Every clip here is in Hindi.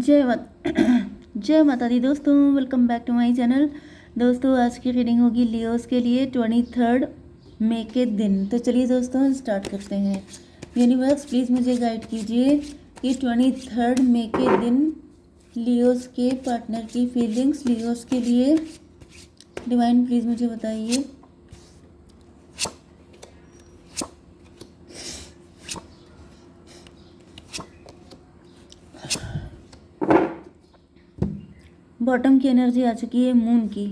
जय माता जय माता दी दोस्तों, welcome back to my channel. दोस्तों आज की रीडिंग होगी लियोस के लिए 23 मई के दिन। तो चलिए दोस्तों स्टार्ट करते हैं। यूनिवर्स प्लीज़ मुझे गाइड कीजिए कि 23 मई के दिन लियोस के पार्टनर की फीलिंग्स लियोस के लिए। डिवाइन प्लीज़ मुझे बताइए। बॉटम की एनर्जी आ चुकी है मून की।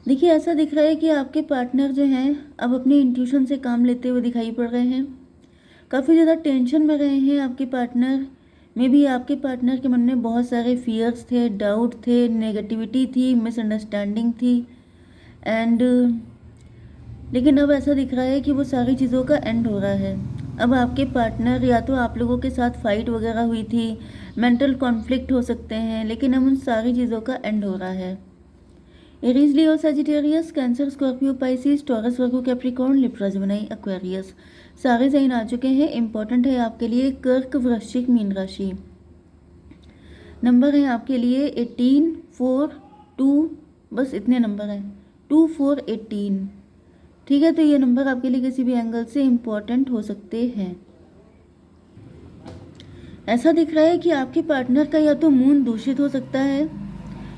देखिए ऐसा दिख रहा है कि आपके पार्टनर जो हैं अब अपनी इंट्यूशन से काम लेते हुए दिखाई पड़ रहे हैं। काफ़ी ज़्यादा टेंशन में रहे हैं आपके पार्टनर। में भी आपके पार्टनर के मन में बहुत सारे फियर्स थे, डाउट थे, नेगेटिविटी थी, मिसअंडरस्टैंडिंग थी एंड लेकिन अब ऐसा दिख रहा है कि वो सारी चीज़ों का एंड हो रहा है। अब आपके पार्टनर या तो आप लोगों के साथ फाइट वगैरह हुई थी, मेंटल कॉन्फ्लिक्ट हो सकते हैं, लेकिन अब उन सारी चीज़ों का एंड हो रहा है। Aries, Leo, Sagittarius, Cancer, Scorpio, Pisces, Taurus, Virgo, Capricorn, Libra, Gemini, Aquarius सारे साइन आ चुके हैं। इंपॉर्टेंट है आपके लिए कर्क, वृश्चिक, मीन राशि। नंबर है आपके लिए 18, 4, 2, बस इतने नंबर हैं, 2, 4, 18। ठीक है, तो ये नंबर आपके लिए किसी भी एंगल से इम्पॉर्टेंट हो सकते हैं। ऐसा दिख रहा है कि आपके पार्टनर का या तो मून दूषित हो सकता है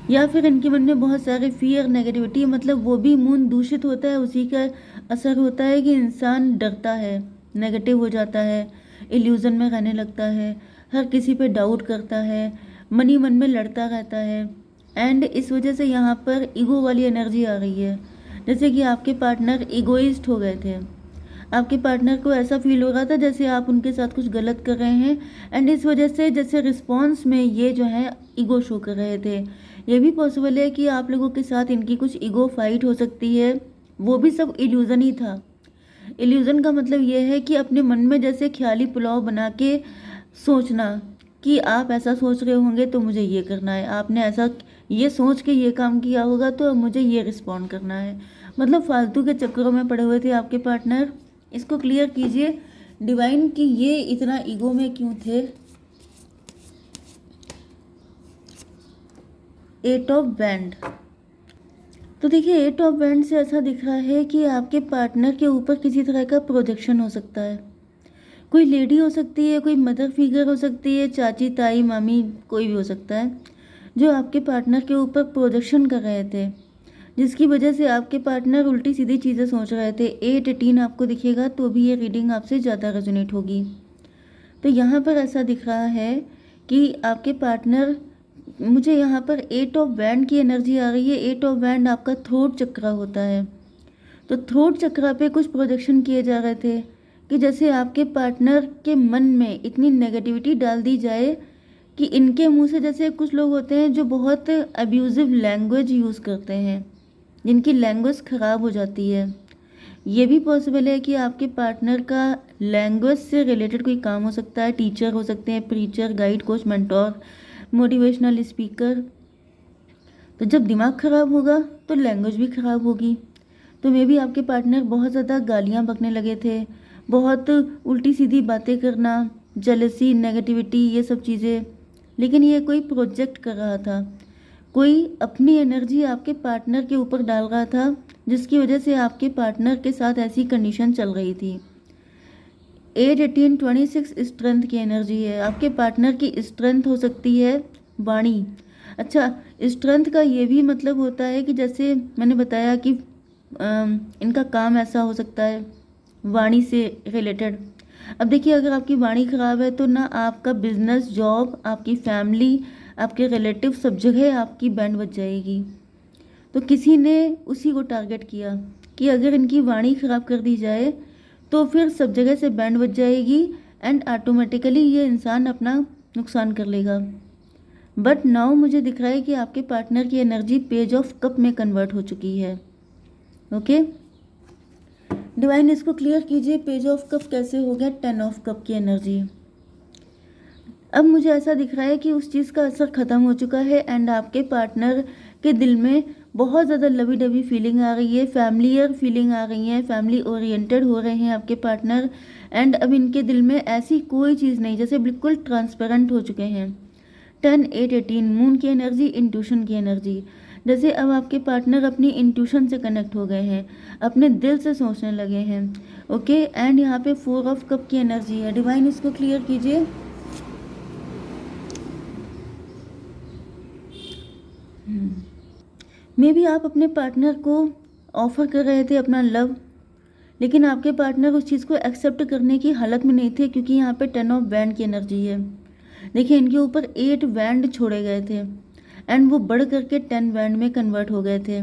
या फिर इनके मन में बहुत सारे फियर, नेगेटिविटी, मतलब वो भी मून दूषित होता है, उसी का असर होता है कि इंसान डरता है, नेगेटिव हो जाता है, इल्यूजन में रहने लगता है, हर किसी पे डाउट करता है, मन में लड़ता रहता है एंड इस वजह से यहाँ पर ईगो वाली एनर्जी आ रही है। जैसे कि आपके पार्टनर ईगोइस्ट हो गए थे। आपके पार्टनर को ऐसा फील हो रहा था जैसे आप उनके साथ कुछ गलत कर रहे हैं एंड इस वजह से जैसे रिस्पॉन्स में ये जो है ईगो शो कर रहे थे। ये भी पॉसिबल है कि आप लोगों के साथ इनकी कुछ ईगो फाइट हो सकती है। वो भी सब इल्यूज़न ही था। इल्यूज़न का मतलब ये है कि अपने मन में जैसे ख्याली पुलाव बना के सोचना कि आप ऐसा सोच रहे होंगे तो मुझे ये करना है, आपने ऐसा ये सोच के ये काम किया होगा तो अब मुझे ये रिस्पॉन्ड करना है। मतलब फालतू के चक्करों में पड़े हुए थे आपके पार्टनर। इसको क्लियर कीजिए डिवाइन कि ये इतना ईगो में क्यों थे। 8 ऑफ बैंड। तो देखिए 8 ऑफ बैंड से ऐसा दिख रहा है कि आपके पार्टनर के ऊपर किसी तरह का प्रोजेक्शन हो सकता है। कोई लेडी हो सकती है, कोई मदर फिगर हो सकती है, चाची, ताई, मामी, कोई भी हो सकता है जो आपके पार्टनर के ऊपर प्रोजेक्शन कर रहे थे, जिसकी वजह से आपके पार्टनर उल्टी सीधी चीज़ें सोच रहे थे। 8, 18 आपको दिखेगा तो भी ये रीडिंग आपसे ज़्यादा रेजोनेट होगी। तो यहाँ पर ऐसा दिख रहा है कि आपके पार्टनर, मुझे यहाँ पर 8 ऑफ बैंड की एनर्जी आ रही है। 8 ऑफ बैंड आपका थ्रोट चक्र होता है। तो थ्रोट चक्र पे कुछ प्रोजेक्शन किए जा रहे थे कि जैसे आपके पार्टनर के मन में इतनी नेगेटिविटी डाल दी जाए कि इनके मुंह से, जैसे कुछ लोग होते हैं जो बहुत अब्यूजिव लैंग्वेज यूज़ करते हैं, जिनकी लैंग्वेज ख़राब हो जाती है। ये भी पॉसिबल है कि आपके पार्टनर का लैंग्वेज से रिलेटेड कोई काम हो सकता है। टीचर हो सकते हैं, preacher, guide, coach, mentor, motivational speaker. तो जब दिमाग ख़राब होगा तो लैंग्वेज भी ख़राब होगी। तो मे भी आपके पार्टनर बहुत ज़्यादा गालियाँ बकने लगे थे, बहुत उल्टी सीधी बातें करना, जेलसी, नेगेटिविटी, ये सब चीज़ें। लेकिन ये कोई प्रोजेक्ट कर रहा था, कोई अपनी एनर्जी आपके पार्टनर के ऊपर डाल रहा था, जिसकी वजह से आपके पार्टनर के साथ ऐसी कंडीशन चल रही थी। 8, 18, 26 स्ट्रेंथ की एनर्जी है। आपके पार्टनर की स्ट्रेंथ हो सकती है वाणी। अच्छा, स्ट्रेंथ का ये भी मतलब होता है कि जैसे मैंने बताया कि इनका काम ऐसा हो सकता है वाणी से रिलेटेड। अब देखिए अगर आपकी वाणी खराब है तो ना आपका बिजनेस, जॉब, आपकी फैमिली, आपके रिलेटिव, सब जगह आपकी बैंड बज जाएगी। तो किसी ने उसी को टारगेट किया कि अगर इनकी वाणी खराब कर दी जाए तो फिर सब जगह से बैंड बज जाएगी एंड ऑटोमेटिकली ये इंसान अपना नुकसान कर लेगा। बट नाउ मुझे दिख रहा है कि आपके पार्टनर की एनर्जी पेज ऑफ कप में कन्वर्ट हो चुकी है। ओके डिवाइन, इसको क्लियर कीजिए पेज ऑफ कप कैसे हो गया 10 ऑफ कप की एनर्जी। अब मुझे ऐसा दिख रहा है कि उस चीज़ का असर ख़त्म हो चुका है एंड आपके पार्टनर के दिल में बहुत ज़्यादा लवी डवी फीलिंग आ रही है, फैमिलियर फीलिंग आ रही है, फैमिली ओरिएंटेड हो रहे हैं आपके पार्टनर। एंड अब इनके दिल में ऐसी कोई चीज़ नहीं, जैसे बिल्कुल ट्रांसपेरेंट हो चुके हैं। 10 8 18 मून की एनर्जी, इंट्यूशन की एनर्जी। जैसे अब आपके पार्टनर अपनी इंट्यूशन से कनेक्ट हो गए हैं, अपने दिल से सोचने लगे हैं। ओके, एंड यहाँ पे 4 ऑफ कप की एनर्जी है। डिवाइन इसको क्लियर कीजिए। मे बी आप अपने पार्टनर को ऑफर कर रहे थे अपना लव, लेकिन आपके पार्टनर उस चीज़ को एक्सेप्ट करने की हालत में नहीं थे, क्योंकि यहाँ पे 10 ऑफ बैंड की एनर्जी है। देखिए, इनके ऊपर 8 बैंड छोड़े गए थे एंड वो बढ़ करके 10 बैंड में कन्वर्ट हो गए थे।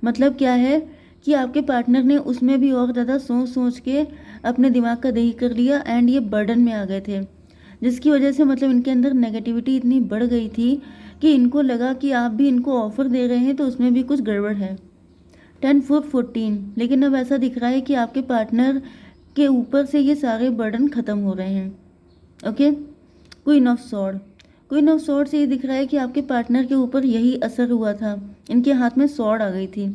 मतलब क्या है कि आपके पार्टनर ने उसमें भी और ज़्यादा सोच सोच के अपने दिमाग का दही कर लिया एंड ये बर्डन में आ गए थे, जिसकी वजह से मतलब इनके अंदर नेगेटिविटी इतनी बढ़ गई थी कि इनको लगा कि आप भी इनको ऑफर दे रहे हैं तो उसमें भी कुछ गड़बड़ है। 10 4 14। लेकिन अब ऐसा दिख रहा है कि आपके पार्टनर के ऊपर से ये सारे बर्डन ख़त्म हो रहे हैं। Okay, queen of sword. Queen of sword से ये दिख रहा है कि आपके पार्टनर के ऊपर यही असर हुआ था, इनके हाथ में सॉर्ड आ गई थी।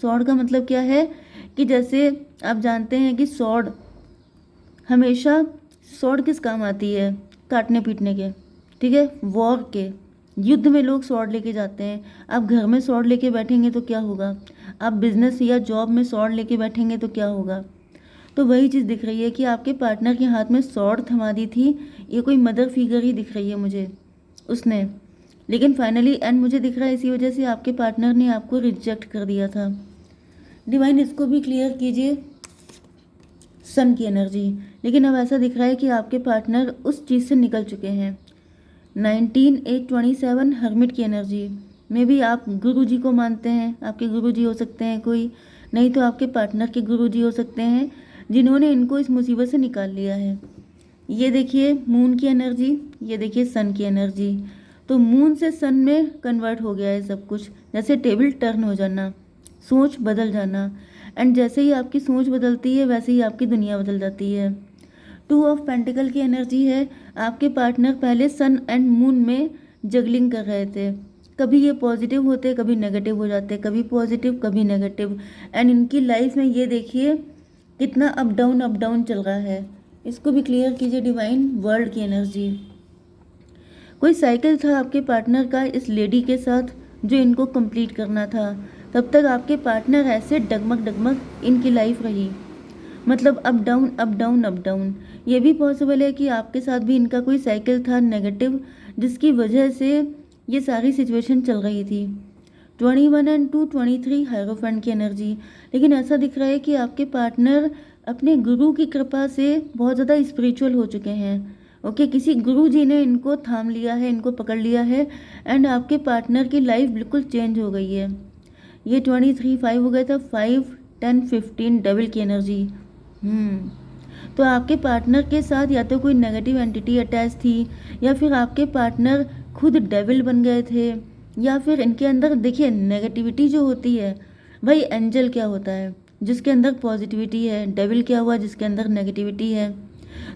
सॉर्ड का मतलब क्या है कि जैसे आप जानते हैं कि सॉर्ड हमेशा, सॉर्ड किस काम आती है? काटने पीटने के, ठीक है, वॉर के, युद्ध में लोग सॉर्ड लेके जाते हैं। आप घर में सॉर्ड लेके बैठेंगे तो क्या होगा? आप बिजनेस या जॉब में सॉर्ड लेके बैठेंगे तो क्या होगा? तो वही चीज़ दिख रही है कि आपके पार्टनर के हाथ में सॉर्ड थमा दी थी। ये कोई मदर फिगर ही दिख रही है मुझे उसने, लेकिन फाइनली एंड मुझे दिख रहा है इसी वजह से आपके पार्टनर ने आपको रिजेक्ट कर दिया था। डिवाइन इसको भी क्लियर कीजिए, सन की एनर्जी। लेकिन अब ऐसा दिख रहा है कि आपके पार्टनर उस चीज़ से निकल चुके हैं। 19 8 27 हर्मिट की एनर्जी में भी आप गुरुजी को मानते हैं, आपके गुरुजी हो सकते हैं कोई, नहीं तो आपके पार्टनर के गुरुजी हो सकते हैं जिन्होंने इनको इस मुसीबत से निकाल लिया है। ये देखिए मून की एनर्जी, ये देखिए सन की एनर्जी। तो मून से सन में कन्वर्ट हो गया है सब कुछ, जैसे टेबल टर्न हो जाना, सोच बदल जाना। एंड जैसे ही आपकी सोच बदलती है वैसे ही आपकी दुनिया बदल जाती है। 2 ऑफ पेंटिकल की एनर्जी है। आपके पार्टनर पहले सन एंड मून में जगलिंग कर रहे थे, कभी ये पॉजिटिव होते कभी नेगेटिव हो जाते, कभी पॉजिटिव कभी नेगेटिव। एंड इनकी लाइफ में ये देखिए कितना अप डाउन चल रहा है। इसको भी क्लियर कीजिए डिवाइन, वर्ल्ड की एनर्जी। कोई साइकिल था आपके पार्टनर का इस लेडी के साथ जो इनको कंप्लीट करना था। तब तक आपके पार्टनर ऐसे डगमग इनकी लाइफ रही, मतलब अप डाउन। ये भी पॉसिबल है कि आपके साथ भी इनका कोई साइकिल था नेगेटिव, जिसकी वजह से ये सारी सिचुएशन चल रही थी। 21 एंड 2 23 हायरोफेंट की एनर्जी। लेकिन ऐसा दिख रहा है कि आपके पार्टनर अपने गुरु की कृपा से बहुत ज़्यादा स्पिरिचुअल हो चुके हैं। ओके, किसी गुरु जी ने इनको थाम लिया है, इनको पकड़ लिया है एंड आपके पार्टनर की लाइफ बिल्कुल चेंज हो गई है। ये 23 5 हो गया था, 5 10 15 डबल की एनर्जी। तो आपके पार्टनर के साथ या तो कोई नेगेटिव एंटिटी अटैच थी, या फिर आपके पार्टनर खुद डेविल बन गए थे, या फिर इनके अंदर देखिए नेगेटिविटी जो होती है, भाई एंजल क्या होता है जिसके अंदर पॉजिटिविटी है, डेविल क्या हुआ जिसके अंदर नेगेटिविटी है।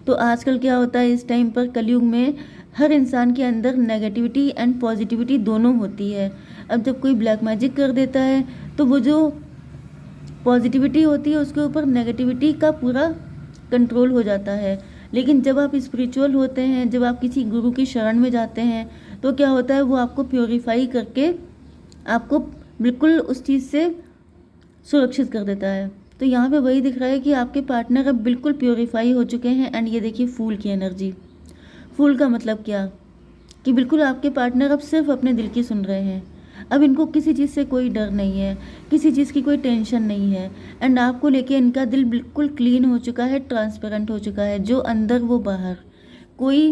तो आजकल क्या होता है इस टाइम पर कलयुग में, हर इंसान के अंदर नेगेटिविटी एंड पॉजिटिविटी दोनों होती है। अब जब कोई ब्लैक मैजिक कर देता है तो वो जो पॉजिटिविटी होती है उसके ऊपर नेगेटिविटी का पूरा कंट्रोल हो जाता है। लेकिन जब आप स्पिरिचुअल होते हैं, जब आप किसी गुरु की शरण में जाते हैं, तो क्या होता है वो आपको प्योरीफाई करके आपको बिल्कुल उस चीज़ से सुरक्षित कर देता है। तो यहाँ पे वही दिख रहा है कि आपके पार्टनर अब बिल्कुल प्योरीफाई हो चुके हैं। एंड ये देखिए फूल की एनर्जी। फूल का मतलब क्या कि बिल्कुल आपके पार्टनर अब सिर्फ अपने दिल की सुन रहे हैं। अब इनको किसी चीज़ से कोई डर नहीं है, किसी चीज़ की कोई टेंशन नहीं है। एंड आपको लेके इनका दिल बिल्कुल क्लीन हो चुका है, ट्रांसपेरेंट हो चुका है, जो अंदर वो बाहर, कोई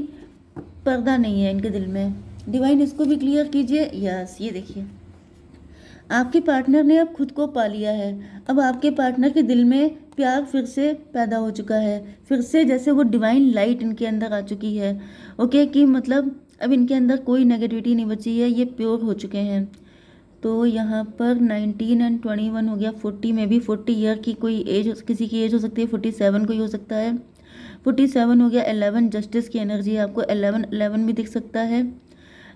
पर्दा नहीं है इनके दिल में। डिवाइन इसको भी क्लियर कीजिए। यस, ये देखिए आपके पार्टनर ने अब खुद को पा लिया है। अब आपके पार्टनर के दिल में प्यार फिर से पैदा हो चुका है, फिर से जैसे वो डिवाइन लाइट इनके अंदर आ चुकी है। ओके, कि मतलब अब इनके अंदर कोई नेगेटिविटी नहीं बची है, ये प्योर हो चुके हैं। तो यहाँ पर 19 एंड 21 हो गया। 40 में भी 40 ईयर की कोई एज, किसी की एज हो सकती है, 47 कोई हो सकता है। 47 हो गया। 11 जस्टिस की एनर्जी है, आपको 11 11 भी दिख सकता है।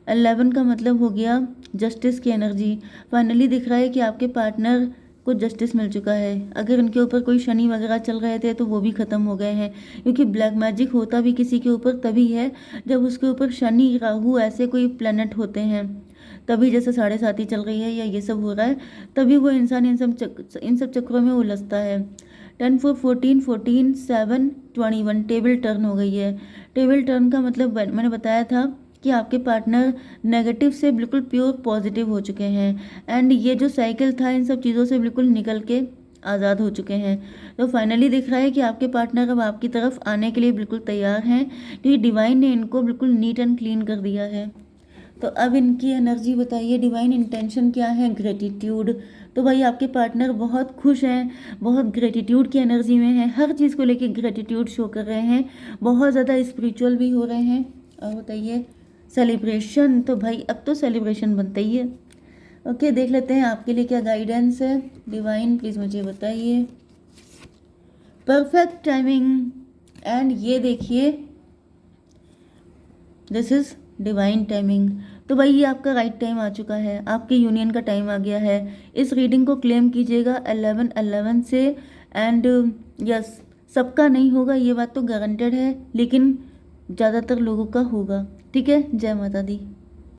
11 का मतलब हो गया जस्टिस की एनर्जी। फाइनली दिख रहा है कि आपके पार्टनर को जस्टिस मिल चुका है। अगर उनके ऊपर कोई शनि वगैरह चल रहे थे तो वो भी ख़त्म हो गए हैं, क्योंकि ब्लैक मैजिक होता भी किसी के ऊपर तभी है जब उसके ऊपर शनि राहु ऐसे कोई प्लैनेट होते हैं, तभी जैसे 7.5 चल रही है या ये सब हो रहा है, तभी वो इंसान इन सब चक्रों में उलझता है। 10 4 14 14 7 21 टेबल टर्न हो गई है। टेबल टर्न का मतलब मैंने बताया था कि आपके पार्टनर नेगेटिव से बिल्कुल प्योर पॉजिटिव हो चुके हैं, एंड ये जो साइकिल था इन सब चीज़ों से बिल्कुल निकल के आज़ाद हो चुके हैं। तो फाइनली दिख रहा है कि आपके पार्टनर अब आपकी तरफ आने के लिए बिल्कुल तैयार हैं, क्योंकि डिवाइन ने इनको बिल्कुल नीट एंड क्लीन कर दिया है। तो अब इनकी एनर्जी बताइए, डिवाइन इंटेंशन क्या है? ग्रेटिट्यूड। तो भाई आपके पार्टनर बहुत खुश हैं, बहुत ग्रेटिट्यूड की एनर्जी में हैं, हर चीज़ को लेके ग्रेटिट्यूड शो कर रहे हैं, बहुत ज़्यादा स्पिरिचुअल भी हो रहे हैं। और बताइए सेलिब्रेशन, तो भाई अब तो सेलिब्रेशन बनता ही है। ओके, देख लेते हैं आपके लिए क्या गाइडेंस है। डिवाइन प्लीज़ मुझे बताइए। परफेक्ट टाइमिंग, एंड ये देखिए दिस इज़ डिवाइन टाइमिंग। तो भाई ये आपका राइट टाइम आ चुका है, आपके यूनियन का टाइम आ गया है। इस रीडिंग को क्लेम कीजिएगा 11/11 से, एंड यस, सबका नहीं होगा ये बात तो गारंटेड है, लेकिन ज़्यादातर लोगों का होगा। ठीक है, जय माता दी।